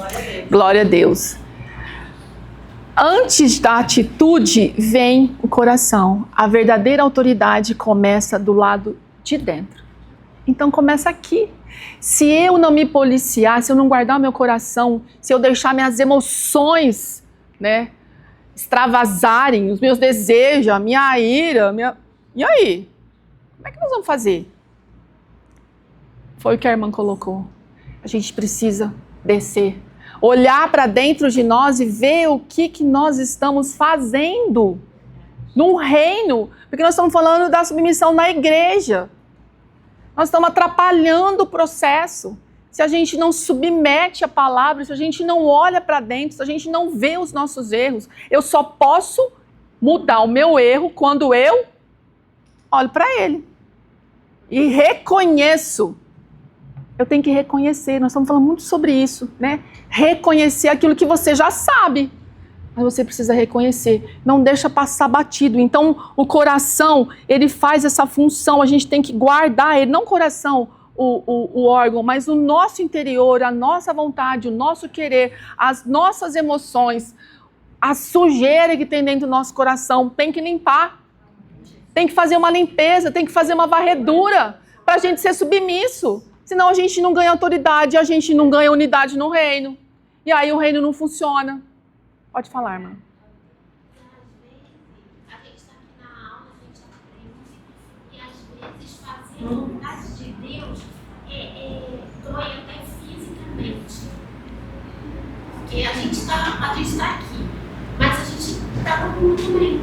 Glória a Deus. Antes da atitude vem o coração. A verdadeira autoridade começa do lado de dentro. Então começa aqui. Se eu não me policiar, se eu não guardar o meu coração, se eu deixar minhas emoções, né, extravasarem, os meus desejos, a minha ira, e aí? Como é que nós vamos fazer? Foi o que a irmã colocou. A gente precisa descer, olhar para dentro de nós e ver o que nós estamos fazendo no reino, porque nós estamos falando da submissão na igreja. Nós estamos atrapalhando o processo. Se a gente não submete a palavra, se a gente não olha para dentro, se a gente não vê os nossos erros, eu só posso mudar o meu erro quando eu olho para ele e reconheço. Eu tenho que reconhecer, nós estamos falando muito sobre isso, né? Reconhecer aquilo que você já sabe, mas você precisa reconhecer, não deixa passar batido. Então, o coração, ele faz essa função, a gente tem que guardar ele, não o coração, o órgão, mas o nosso interior, a nossa vontade, o nosso querer, as nossas emoções, a sujeira que tem dentro do nosso coração, tem que limpar, tem que fazer uma limpeza, tem que fazer uma varredura, para a gente ser submisso. Senão a gente não ganha autoridade, a gente não ganha unidade no reino. E aí o reino não funciona. Pode falar, irmã. Às vezes, a gente está aqui na aula, a gente aprende, e às vezes fazer a vontade de Deus dói até fisicamente. Porque a gente está aqui, mas a gente está no mundo também.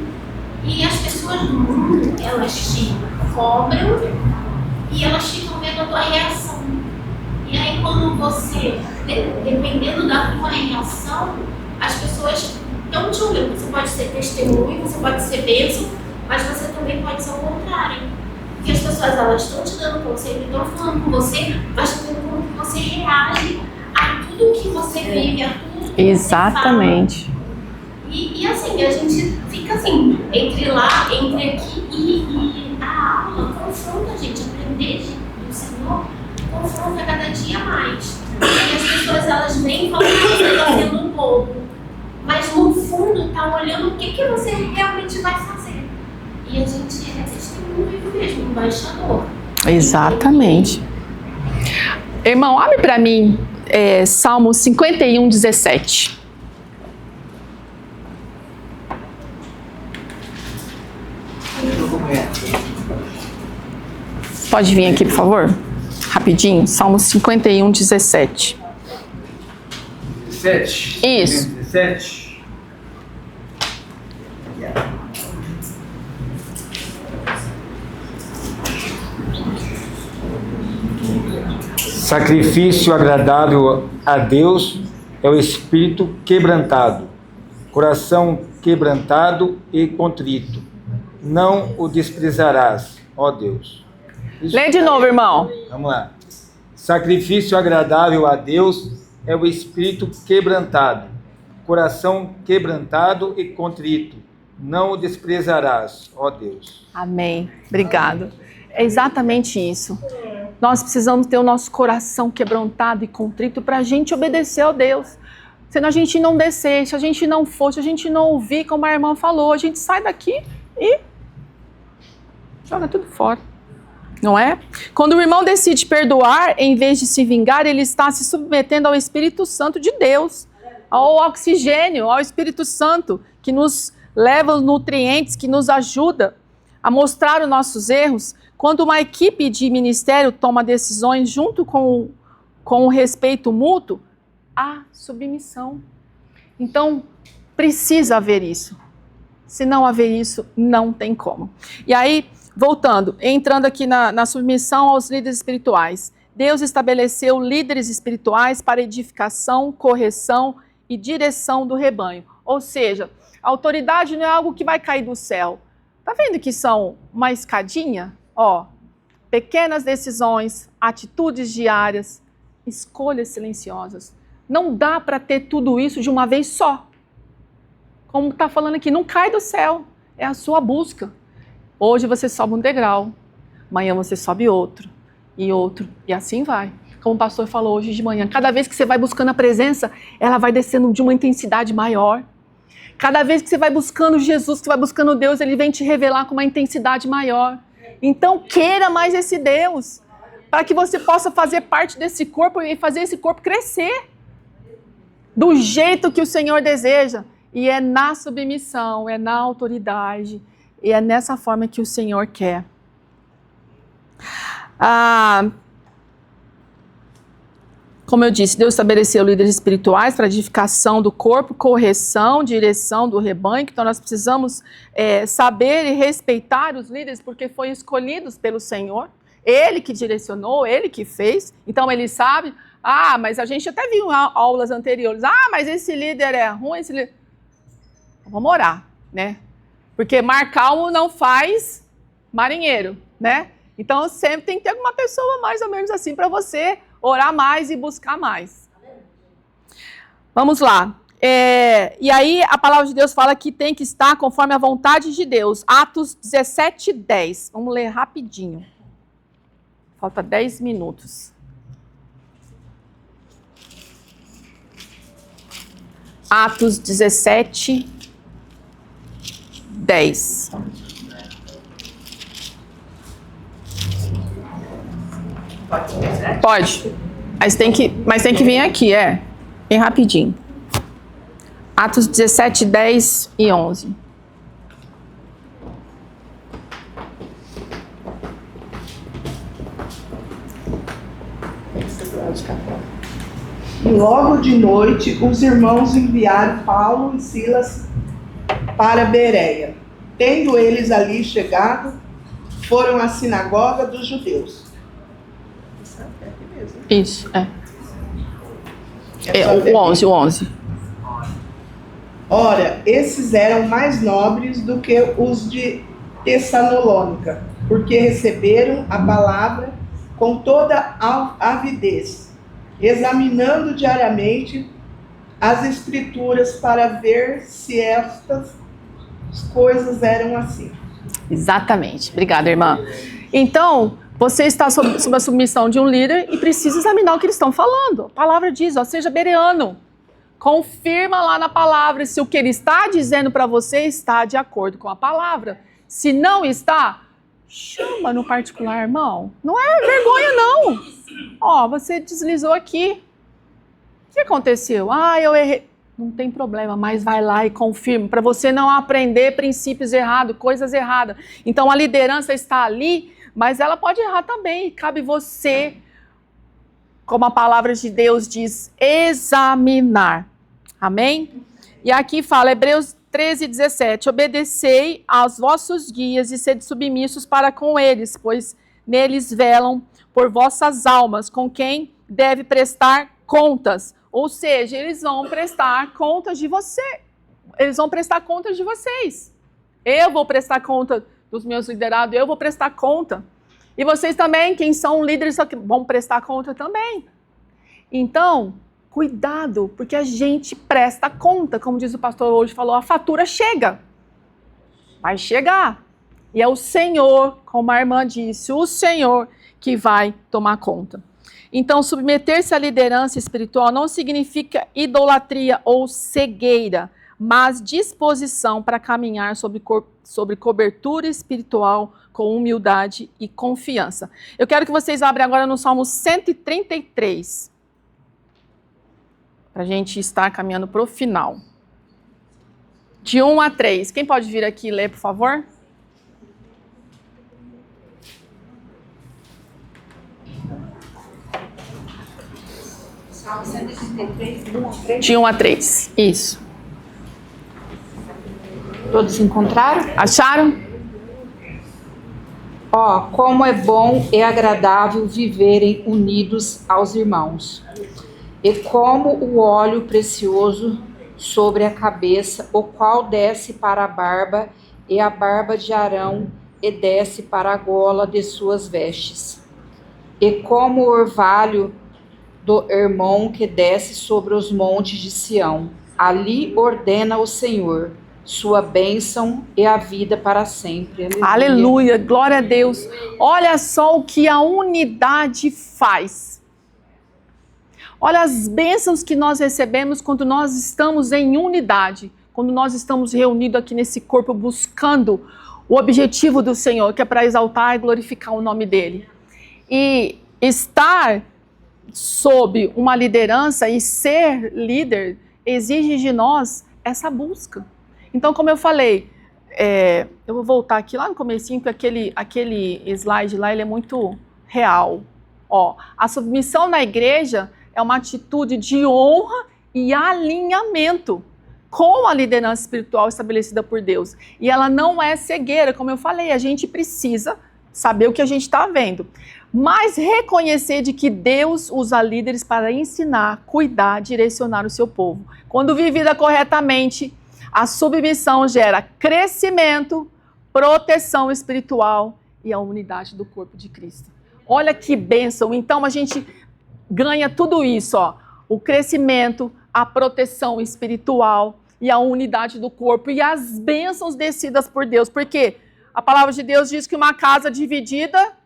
E as pessoas do mundo, elas te cobram e elas ficam vendo a tua reação. E aí quando você, dependendo da tua reação, as pessoas estão te olhando. Você pode ser testemunho, você pode ser bênção, mas você também pode ser o contrário. Porque as pessoas, elas estão te dando conselho, estão falando com você, mas também como que você reage a tudo que você vive, a tudo que Exatamente. você fala. E assim, a gente fica assim, entre aqui e a aula confronta a gente, aprender do Senhor, confronta cada dia mais. E as pessoas, elas vêm e falam que você está sendo um bobo, mas no fundo está olhando o que você realmente vai fazer. E a gente é testemunho mesmo, embaixador. Exatamente. Irmão, abre para mim Salmo 51, 17. Pode vir aqui, por favor? Rapidinho. Salmo 51, 17. 17. Isso. 17. Sacrifício agradável a Deus é o espírito quebrantado, coração quebrantado e contrito. Não o desprezarás, ó Deus. Lê de novo, irmão. Vamos lá. Sacrifício agradável a Deus é o espírito quebrantado, coração quebrantado e contrito. Não o desprezarás, ó Deus. Amém. Obrigado. É exatamente isso. Nós precisamos ter o nosso coração quebrantado e contrito para a gente obedecer a Deus. Se a gente não descer, se a gente não for, se a gente não ouvir, como a irmã falou, a gente sai daqui e joga tudo fora. Não é? Quando o irmão decide perdoar, em vez de se vingar, ele está se submetendo ao Espírito Santo de Deus, ao oxigênio, ao Espírito Santo, que nos leva os nutrientes, que nos ajuda a mostrar os nossos erros. Quando uma equipe de ministério toma decisões junto com o respeito mútuo, há submissão. Então, precisa haver isso. Se não haver isso, não tem como. E aí, voltando, entrando aqui na submissão aos líderes espirituais. Deus estabeleceu líderes espirituais para edificação, correção e direção do rebanho. Ou seja, a autoridade não é algo que vai cair do céu. Tá vendo que são uma escadinha? Ó, pequenas decisões, atitudes diárias, escolhas silenciosas. Não dá para ter tudo isso de uma vez só. Como está falando aqui, não cai do céu. É a sua busca. Hoje você sobe um degrau, amanhã você sobe outro, e assim vai. Como o pastor falou hoje de manhã, cada vez que você vai buscando a presença, ela vai descendo de uma intensidade maior. Cada vez que você vai buscando Jesus, que você vai buscando Deus, Ele vem te revelar com uma intensidade maior. Então queira mais esse Deus, para que você possa fazer parte desse corpo e fazer esse corpo crescer do jeito que o Senhor deseja. E é na submissão, é na autoridade, e é nessa forma que o Senhor quer. Como eu disse, Deus estabeleceu líderes espirituais para edificação do corpo, correção, direção do rebanho. Então nós precisamos saber e respeitar os líderes, porque foram escolhidos pelo Senhor. Ele que direcionou, Ele que fez. Então Ele sabe, mas a gente até viu em aulas anteriores, mas esse líder é ruim, esse líder... Vamos orar, né? Porque mar calmo não faz marinheiro, né? Então sempre tem que ter alguma pessoa mais ou menos assim para você orar mais e buscar mais. Vamos lá. E aí a palavra de Deus fala que tem que estar conforme a vontade de Deus. Atos 17:10. Vamos ler rapidinho. Falta 10 minutos. Atos 17:10. Pode. Mas tem que vir aqui, bem rapidinho. Atos 17:10 e 11. E logo de noite, os irmãos enviaram Paulo e Silas para Bereia. Tendo eles ali chegado, foram à sinagoga dos judeus. Isso, o 11. Ora, esses eram mais nobres do que os de Tessalônica, porque receberam a palavra com toda avidez, examinando diariamente as Escrituras para ver se estas coisas eram assim. Exatamente. Obrigada, irmã. Então, você está sob a submissão de um líder e precisa examinar o que eles estão falando. A palavra diz, seja bereano. Confirma lá na palavra se o que ele está dizendo para você está de acordo com a palavra. Se não está, chama no particular, irmão. Não é vergonha, não. Você deslizou aqui. O que aconteceu? Eu errei. Não tem problema, mas vai lá e confirma, para você não aprender princípios errados, coisas erradas. Então a liderança está ali, mas ela pode errar também. Cabe você, como a palavra de Deus diz, examinar. Amém? E aqui fala, Hebreus 13:17, obedecei aos vossos guias e sede submissos para com eles, pois neles velam por vossas almas, com quem deve prestar contas. Ou seja, eles vão prestar contas de você. Eles vão prestar contas de vocês. Eu vou prestar conta dos meus liderados, eu vou prestar conta. E vocês também, quem são líderes, vão prestar conta também. Então, cuidado, porque a gente presta conta. Como diz o pastor hoje, falou, a fatura chega. Vai chegar. E é o Senhor, como a irmã disse, o Senhor que vai tomar conta. Então, submeter-se à liderança espiritual não significa idolatria ou cegueira, mas disposição para caminhar sobre cobertura espiritual com humildade e confiança. Eu quero que vocês abrem agora no Salmo 133, para a gente estar caminhando para o final. De 1 a 3. Quem pode vir aqui ler, por favor? Salmo 133, 1 a 3. De 1 a 3, isso. Todos encontraram? Acharam? Ó, como é bom e agradável viverem unidos aos irmãos. E como o óleo precioso sobre a cabeça, o qual desce para a barba, e a barba de Arão, e desce para a gola de suas vestes. E como o orvalho do Hermon que desce sobre os montes de Sião. Ali ordena o Senhor sua bênção e a vida para sempre. Aleluia. Aleluia, glória a Deus. Olha só o que a unidade faz. Olha as bênçãos que nós recebemos quando nós estamos em unidade, quando nós estamos reunidos aqui nesse corpo buscando o objetivo do Senhor, que é para exaltar e glorificar o nome dele. E estar sob uma liderança e ser líder exige de nós essa busca. Então, como eu falei, eu vou voltar aqui lá no comecinho, porque aquele slide lá ele é muito real. Ó, a submissão na igreja é uma atitude de honra e alinhamento com a liderança espiritual estabelecida por Deus. E ela não é cegueira, como eu falei, a gente precisa saber o que a gente está vendo. Mas reconhecer de que Deus usa líderes para ensinar, cuidar, direcionar o seu povo. Quando vivida corretamente, a submissão gera crescimento, proteção espiritual e a unidade do corpo de Cristo. Olha que bênção! Então a gente ganha tudo isso, ó, o crescimento, a proteção espiritual e a unidade do corpo e as bênçãos descidas por Deus. Porque a palavra de Deus diz que uma casa dividida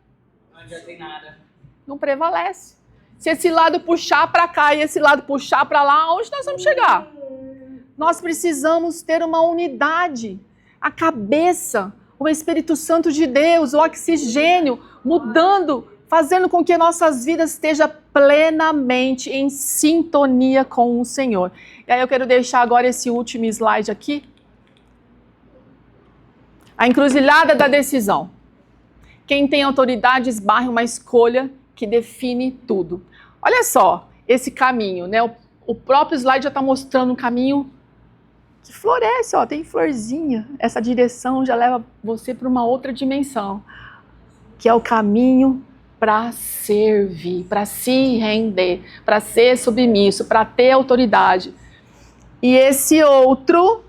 não adianta em nada. Não prevalece. Se esse lado puxar para cá e esse lado puxar para lá, onde nós vamos chegar? Nós precisamos ter uma unidade. A cabeça, o Espírito Santo de Deus, o oxigênio, mudando, fazendo com que nossas vidas estejam plenamente em sintonia com o Senhor. E aí eu quero deixar agora esse último slide aqui. A encruzilhada da decisão. Quem tem autoridade esbarra uma escolha que define tudo. Olha só esse caminho, né? O próprio slide já está mostrando um caminho que floresce, ó, tem florzinha. Essa direção já leva você para uma outra dimensão, que é o caminho para servir, para se render, para ser submisso, para ter autoridade. E esse outro,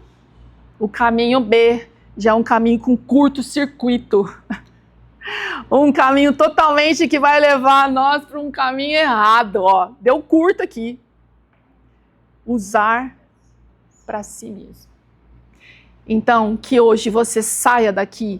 o caminho B, já é um caminho com curto-circuito. Um caminho totalmente que vai levar nós para um caminho errado, ó. Deu curto aqui. Usar para si mesmo. Então, que hoje você saia daqui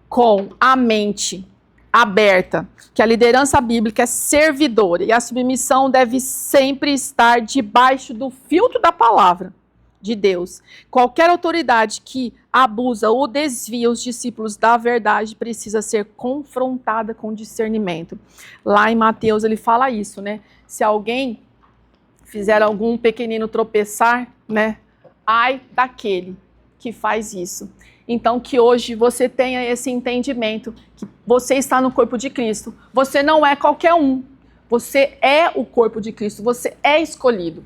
com a mente aberta, que a liderança bíblica é servidora e a submissão deve sempre estar debaixo do filtro da palavra de Deus. Qualquer autoridade que abusa ou desvia os discípulos da verdade precisa ser confrontada com discernimento. Lá em Mateus ele fala isso, né? Se alguém fizer algum pequenino tropeçar, né? Ai daquele que faz isso. Então que hoje você tenha esse entendimento que você está no corpo de Cristo. Você não é qualquer um. Você é o corpo de Cristo. Você é escolhido.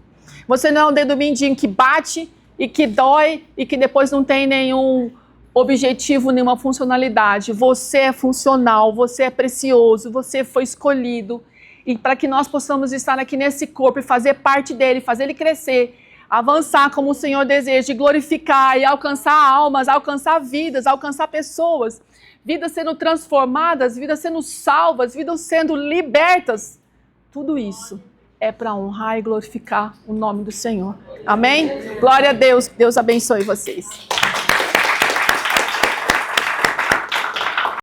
Você não é um dedo mindinho que bate e que dói e que depois não tem nenhum objetivo, nenhuma funcionalidade. Você é funcional, você é precioso, você foi escolhido. E para que nós possamos estar aqui nesse corpo e fazer parte dele, fazer ele crescer, avançar como o Senhor deseja, e glorificar e alcançar almas, alcançar vidas, alcançar pessoas, vidas sendo transformadas, vidas sendo salvas, vidas sendo libertas. Tudo isso é para honrar e glorificar o nome do Senhor. Amém? Glória a Deus. Deus abençoe vocês.